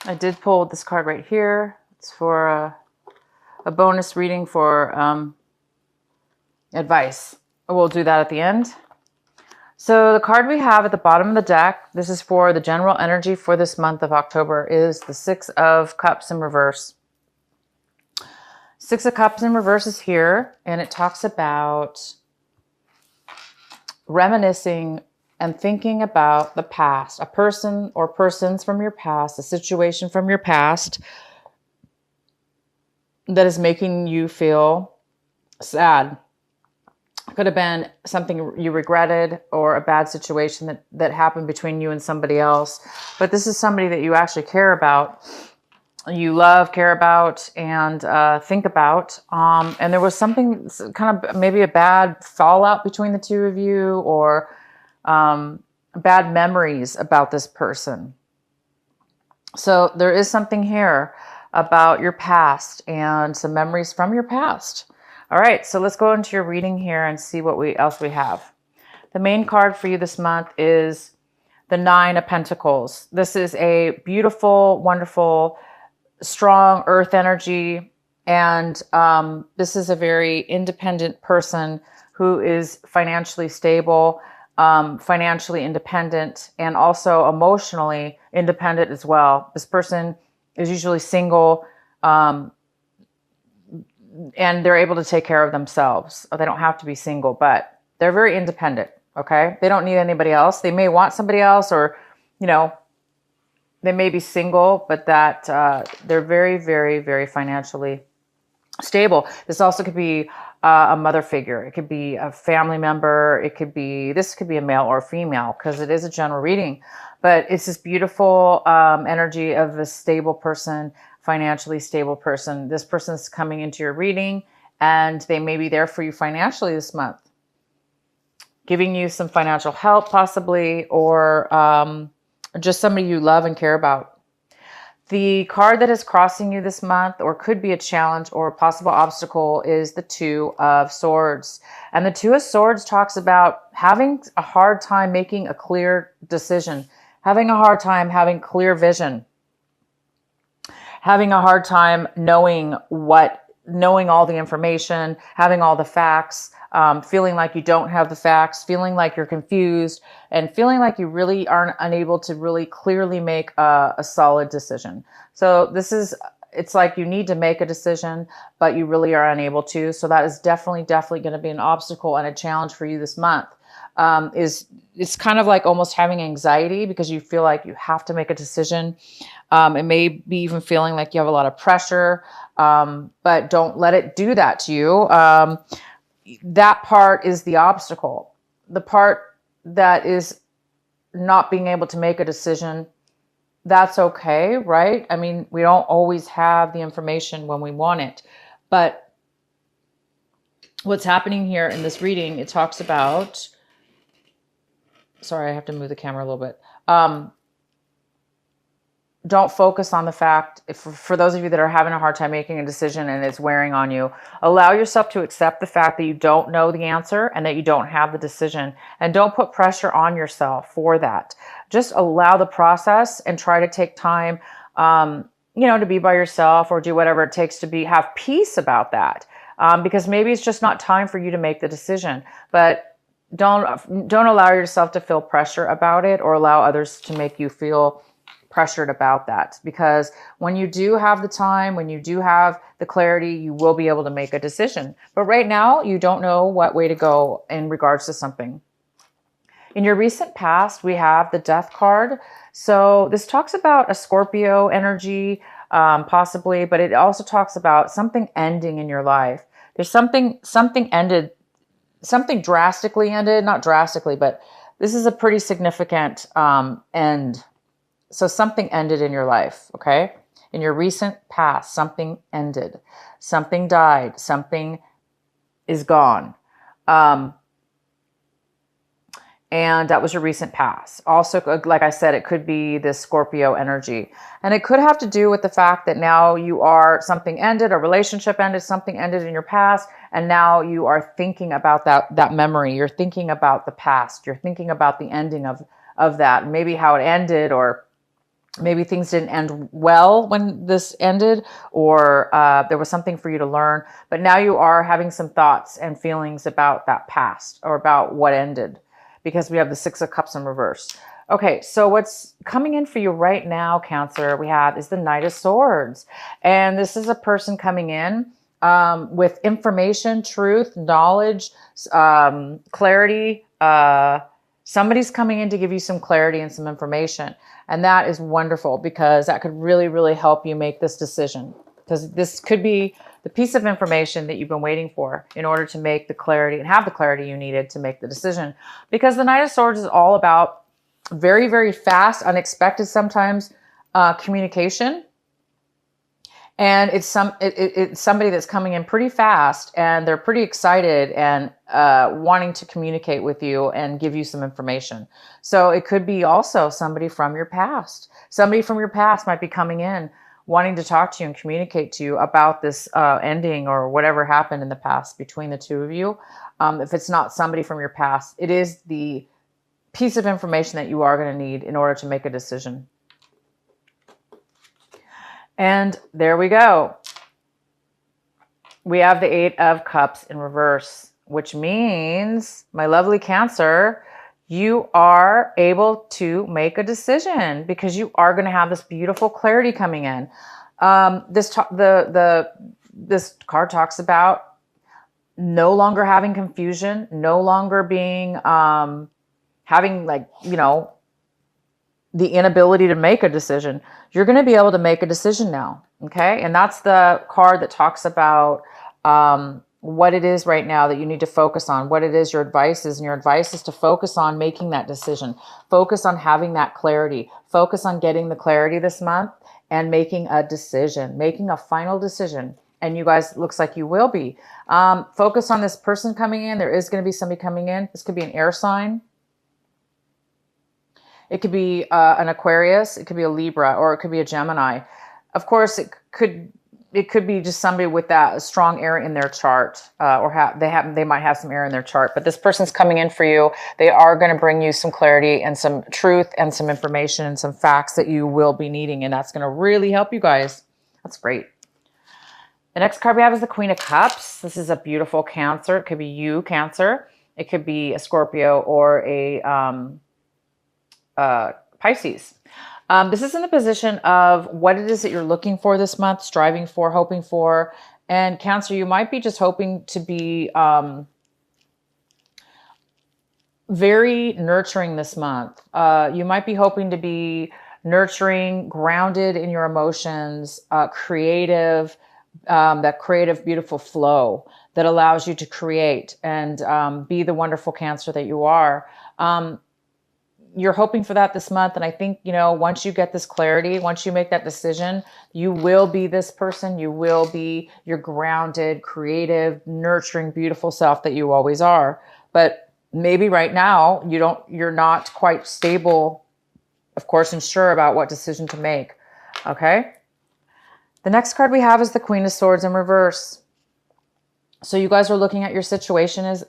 I did pull this card right here. It's for a bonus reading for advice. We'll do that at the end. So the card we have at the bottom of the deck, this is for the general energy for this month of October, is the Six of Cups in reverse. Six of Cups in reverse is here, and it talks about reminiscing and thinking about the past, a person or persons from your past, a situation from your past that is making you feel sad. Could have been something you regretted or a bad situation that happened between you and somebody else. But this is somebody that you actually care about, you love, care about, and think about. And there was something kind of maybe a bad fallout between the two of you, or bad memories about this person. So there is something here about your past and some memories from your past. All right, so let's go into your reading here and see what else we have. The main card for you this month is the Nine of Pentacles. This is a beautiful, wonderful, strong earth energy. And this is a very independent person who is financially stable, financially independent, and also emotionally independent as well. This person is usually single, and they're able to take care of themselves. They don't have to be single, but they're very independent, okay? They don't need anybody else. They may want somebody else, or, you know, they may be single, but that they're very, very, very financially stable. This also could be a mother figure. It could be a family member. This could be a male or female, because it is a general reading. But it's this beautiful energy of a stable person, financially stable person. This person's coming into your reading, and they may be there for you financially this month, giving you some financial help possibly, or just somebody you love and care about. The card that is crossing you this month, or could be a challenge or a possible obstacle, is the Two of Swords. And the Two of Swords talks about having a hard time making a clear decision, having a hard time having clear vision, having a hard time knowing all the information, having all the facts, feeling like you don't have the facts, feeling like you're confused, and feeling like you really aren't unable to really clearly make a solid decision. So it's like you need to make a decision, but you really are unable to. So that is definitely going to be an obstacle and a challenge for you this month. It's kind of like almost having anxiety because you feel like you have to make a decision. It may be even feeling like you have a lot of pressure, but don't let it do that to you. That part is the obstacle. The part that is not being able to make a decision, that's okay, right? I mean, we don't always have the information when we want it. But what's happening here in this reading, it talks about, sorry, I have to move the camera a little bit. Don't focus on the fact, for those of you that are having a hard time making a decision and it's wearing on you, allow yourself to accept the fact that you don't know the answer and that you don't have the decision. And don't put pressure on yourself for that. Just allow the process and try to take time, to be by yourself or do whatever it takes to have peace about that. Because maybe it's just not time for you to make the decision. But don't allow yourself to feel pressure about it, or allow others to make you feel pressured about that, because when you do have the time, when you do have the clarity, you will be able to make a decision. But right now, you don't know what way to go in regards to something. In your recent past, we have the Death card. So this talks about a Scorpio energy, possibly, but it also talks about something ending in your life. There's something ended, something drastically ended, not drastically, but this is a pretty significant end. So something ended in your life, okay? In your recent past, something ended. Something died. Something is gone. And that was your recent past. Also, like I said, it could be this Scorpio energy. And it could have to do with the fact that now something ended, a relationship ended, something ended in your past, and now you are thinking about that memory. You're thinking about the past. You're thinking about the ending of that, maybe how it ended, or Maybe things didn't end well when this ended, or there was something for you to learn. But now you are having some thoughts and feelings about that past or about what ended, because we have the Six of Cups in reverse. Okay, so what's coming in for you right now, Cancer, we have is the Knight of Swords. And this is a person coming in with information, truth, knowledge, clarity. Somebody's coming in to give you some clarity and some information. And that is wonderful, because that could really, really help you make this decision. Because this could be the piece of information that you've been waiting for in order to make the clarity and have the clarity you needed to make the decision. Because the Knight of Swords is all about very, very fast, unexpected sometimes communication. And it's somebody that's coming in pretty fast, and they're pretty excited and wanting to communicate with you and give you some information. So it could be also somebody from your past. Somebody from your past might be coming in wanting to talk to you and communicate to you about this ending or whatever happened in the past between the two of you. If it's not somebody from your past, it is the piece of information that you are going to need in order to make a decision. And there we go. We have the Eight of Cups in reverse, which means, my lovely Cancer, you are able to make a decision, because you are going to have this beautiful clarity coming in. This card talks about no longer having confusion, no longer being having, like, you know, the inability to make a decision. You're going to be able to make a decision now. Okay. And that's the card that talks about what it is right now that you need to focus on, what it is your advice is. And your advice is to focus on making that decision, focus on having that clarity, focus on getting the clarity this month and making a decision, making a final decision. And you guys, looks like you will be. Focus on this person coming in. There is going to be somebody coming in. This could be an air sign. It could be an Aquarius, it could be a Libra, or it could be a Gemini. Of course, it could be just somebody with that strong air in their chart, or they might have some air in their chart. But this person's coming in for you. They are going to bring you some clarity and some truth and some information and some facts that you will be needing, and that's going to really help you guys. That's great. The next card we have is the Queen of Cups. This is a beautiful Cancer. It could be you, Cancer. It could be a Scorpio or a Pisces. This is in the position of what it is that you're looking for this month, striving for, hoping for. And Cancer, you might be just hoping to be very nurturing this month. You might be hoping to be nurturing, grounded in your emotions, creative, that creative, beautiful flow that allows you to create and be the wonderful Cancer that you are. You're hoping for that this month. And I think, you know, once you get this clarity, once you make that decision, you will be this person. You will be your grounded, creative, nurturing, beautiful self that you always are. But maybe right now you're not quite stable, of course, and sure about what decision to make. Okay. The next card we have is the Queen of Swords in reverse. So you guys are looking at your situation as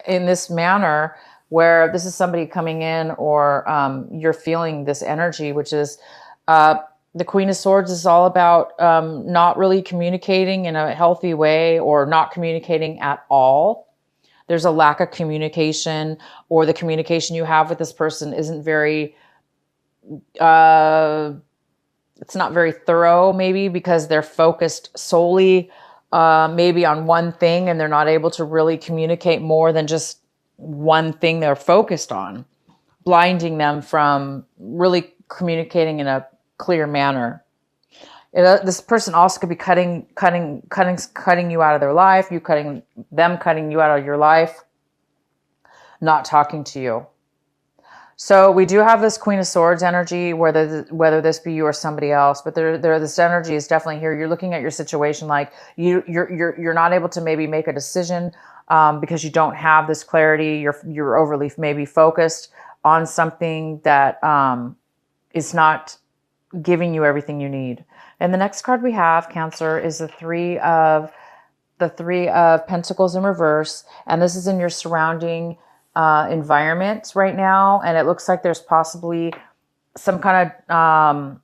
in this manner, where this is somebody coming in, or you're feeling this energy, which is the Queen of Swords is all about not really communicating in a healthy way, or not communicating at all. There's a lack of communication, or the communication you have with this person isn't very, it's not very thorough, maybe because they're focused solely maybe on one thing, and they're not able to really communicate more than just one thing they're focused on, blinding them from really communicating in a clear manner. This person also could be cutting you out of their life, cutting you out of your life, not talking to you. So we do have this Queen of Swords energy, whether this be you or somebody else, but this energy is definitely here. You're looking at your situation like you're not able to maybe make a decision because you don't have this clarity. You're overly maybe focused on something that is not giving you everything you need. And the next card we have, Cancer, is the Three of Pentacles in reverse, and this is in your surrounding environment right now, and it looks like there's possibly some kind of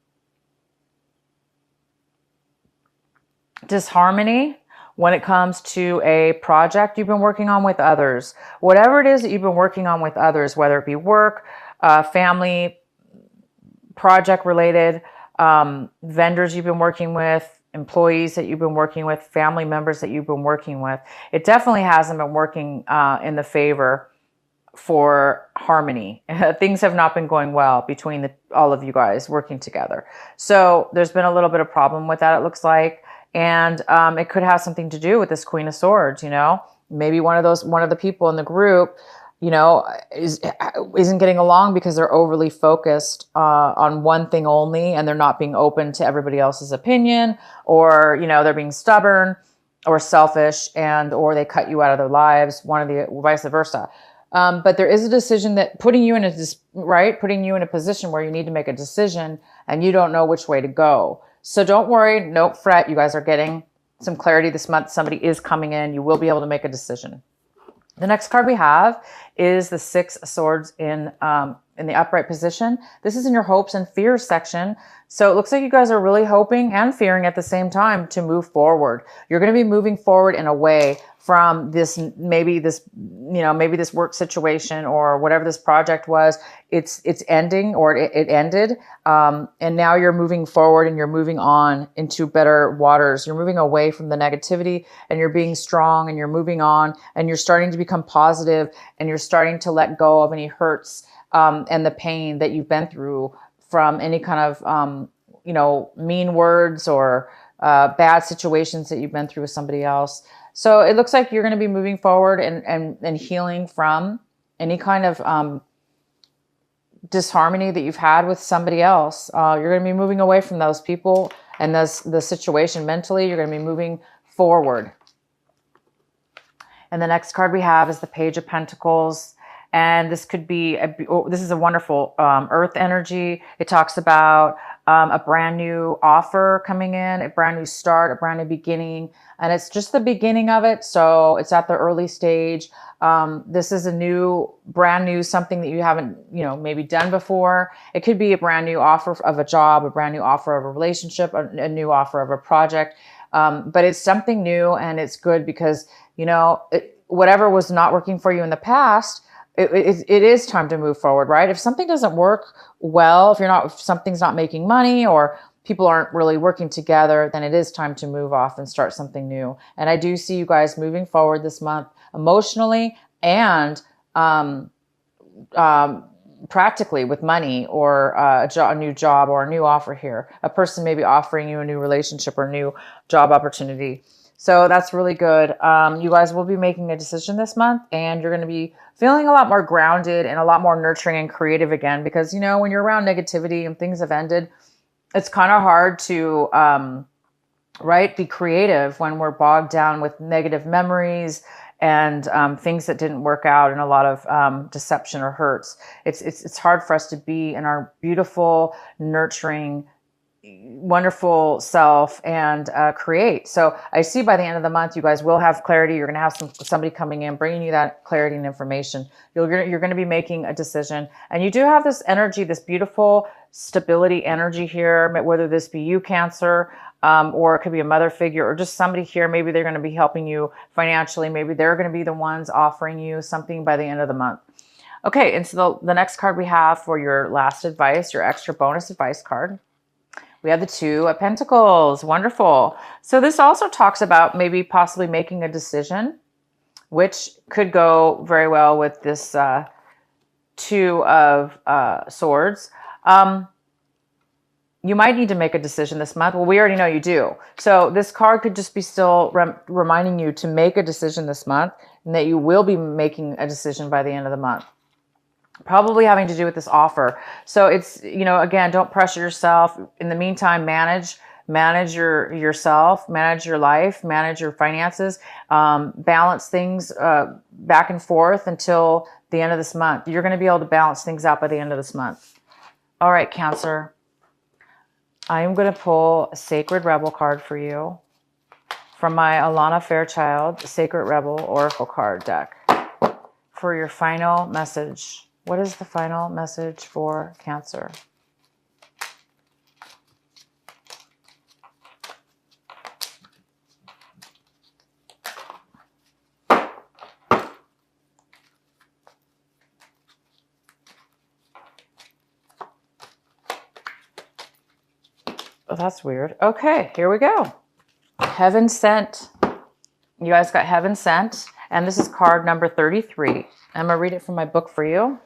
disharmony when it comes to a project you've been working on with others. Whatever it is that you've been working on with others, whether it be work, family, project related, vendors you've been working with, employees that you've been working with, family members that you've been working with, it definitely hasn't been working in the favor for harmony. Things have not been going well between all of you guys working together. So there's been a little bit of problem with that, it looks like. And it could have something to do with this Queen of Swords, you know, maybe one of the people in the group, you know, isn't getting along because they're overly focused on one thing only, and they're not being open to everybody else's opinion, or, you know, they're being stubborn or selfish, and or they cut you out of their lives, vice versa. But there is a decision that putting you in a position where you need to make a decision and you don't know which way to go. So don't worry, don't fret. You guys are getting some clarity this month. Somebody is coming in. You will be able to make a decision. The next card we have is the Six of Swords in the upright position. This is in your hopes and fears section. So it looks like you guys are really hoping and fearing at the same time to move forward. You're going to be moving forward in a way from maybe this work situation or whatever this project was. It's ending, or it ended. And now you're moving forward and you're moving on into better waters. You're moving away from the negativity and you're being strong and you're moving on and you're starting to become positive and you're starting to let go of any hurts and the pain that you've been through from any kind of, mean words or bad situations that you've been through with somebody else. So it looks like you're going to be moving forward and healing from any kind of disharmony that you've had with somebody else. You're going to be moving away from those people and the situation mentally. You're going to be moving forward. And the next card we have is the Page of Pentacles. And this could be, this is a wonderful earth energy. It talks about a brand new offer coming in, a brand new start, a brand new beginning. And it's just the beginning of it. So it's at the early stage. This is brand new, something that you haven't, maybe done before. It could be a brand new offer of a job, a brand new offer of a relationship, a new offer of a project. But it's something new, and it's good because, whatever was not working for you in the past, it is time to move forward, right? If something doesn't work well, if something's not making money or people aren't really working together, then it is time to move off and start something new. And I do see you guys moving forward this month emotionally and practically with money or a new job or a new offer here. A person may be offering you a new relationship or new job opportunity. So that's really good. You guys will be making a decision this month, and you're going to be feeling a lot more grounded and a lot more nurturing and creative again, because, when you're around negativity and things have ended, it's kind of hard to, be creative when we're bogged down with negative memories and things that didn't work out and a lot of deception or hurts. It's hard for us to be in our beautiful, nurturing, wonderful self and create. So I see by the end of the month, you guys will have clarity. You're going to have somebody coming in, bringing you that clarity and information. You're going to be making a decision. And you do have this energy, this beautiful stability energy here, whether this be you, Cancer, or it could be a mother figure or just somebody here. Maybe they're going to be helping you financially. Maybe they're going to be the ones offering you something by the end of the month. Okay, and so the next card we have for your last advice, your extra bonus advice card, we have the Two of Pentacles. Wonderful. So this also talks about maybe possibly making a decision, which could go very well with this Two of Swords. You might need to make a decision this month. Well, we already know you do. So this card could just be still reminding you to make a decision this month, and that you will be making a decision by the end of the month. Probably having to do with this offer. So it's, again, don't pressure yourself. In the meantime, manage yourself, manage your life, manage your finances, balance things back and forth until the end of this month. You're going to be able to balance things out by the end of this month. All right, Cancer. I am going to pull a Sacred Rebel card for you from my Alana Fairchild Sacred Rebel Oracle card deck for your final message. What is the final message for Cancer? Oh, that's weird. Okay, here we go. Heaven Sent. You guys got Heaven Sent. And this is card number 33. I'm going to read it from my book for you.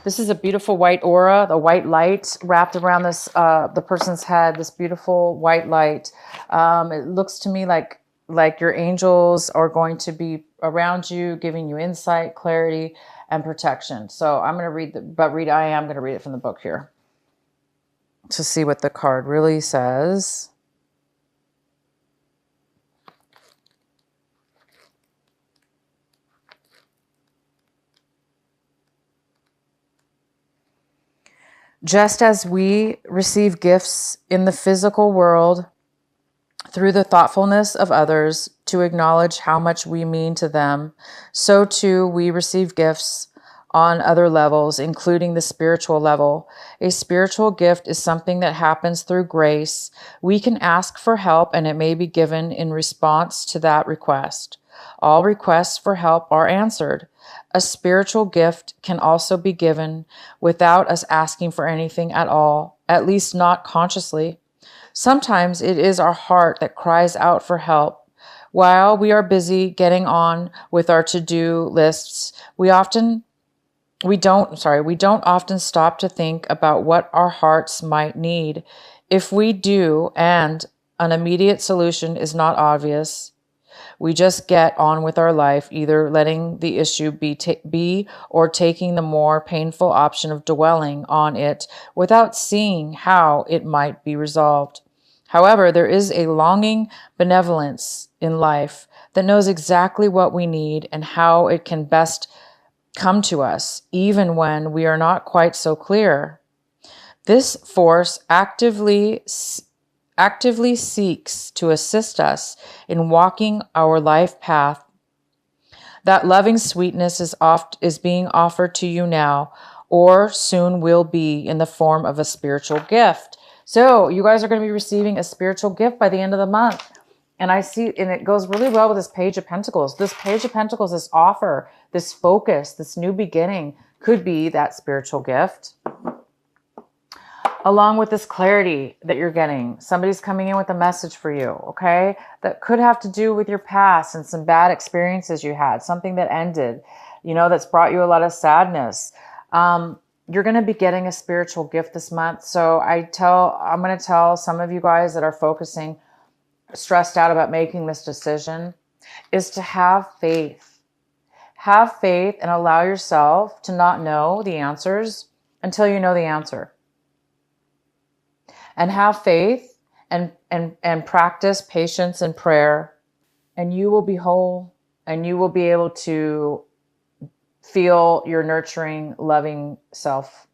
This is a beautiful white aura, the white light wrapped around this the person's head, this beautiful white light. It looks to me like your angels are going to be around you, giving you insight, clarity, and protection. So I'm going to read I am going to read it from the book here to see what the card really says. Just as we receive gifts in the physical world through the thoughtfulness of others to acknowledge how much we mean to them, so too we receive gifts on other levels, including the spiritual level. A spiritual gift is something that happens through grace. We can ask for help and it may be given in response to that request. All requests for help are answered. A spiritual gift can also be given without us asking for anything at all, at least not consciously. Sometimes it is our heart that cries out for help. While we are busy getting on with our to-do lists, we don't often stop to think about what our hearts might need. If we do, and an immediate solution is not obvious, we just get on with our life, either letting the issue be or taking the more painful option of dwelling on it without seeing how it might be resolved. However, there is a longing benevolence in life that knows exactly what we need and how it can best come to us, even when we are not quite so clear. This force actively seeks to assist us in walking our life path. That loving sweetness is being offered to you now, or soon will be, in the form of a spiritual gift. So you guys are going to be receiving a spiritual gift by the end of the month. And I see, and it goes really well with this Page of Pentacles. This Page of Pentacles, this offer, this focus, this new beginning could be that spiritual gift. Along with this clarity that you're getting. Somebody's coming in with a message for you, okay? That could have to do with your past and some bad experiences you had, something that ended, that's brought you a lot of sadness. You're going to be getting a spiritual gift this month. So I'm going to tell some of you guys that are stressed out about making this decision, is to have faith. Have faith and allow yourself to not know the answers until you know the answer. And have faith and practice patience and prayer, and you will be whole, and you will be able to feel your nurturing, loving self.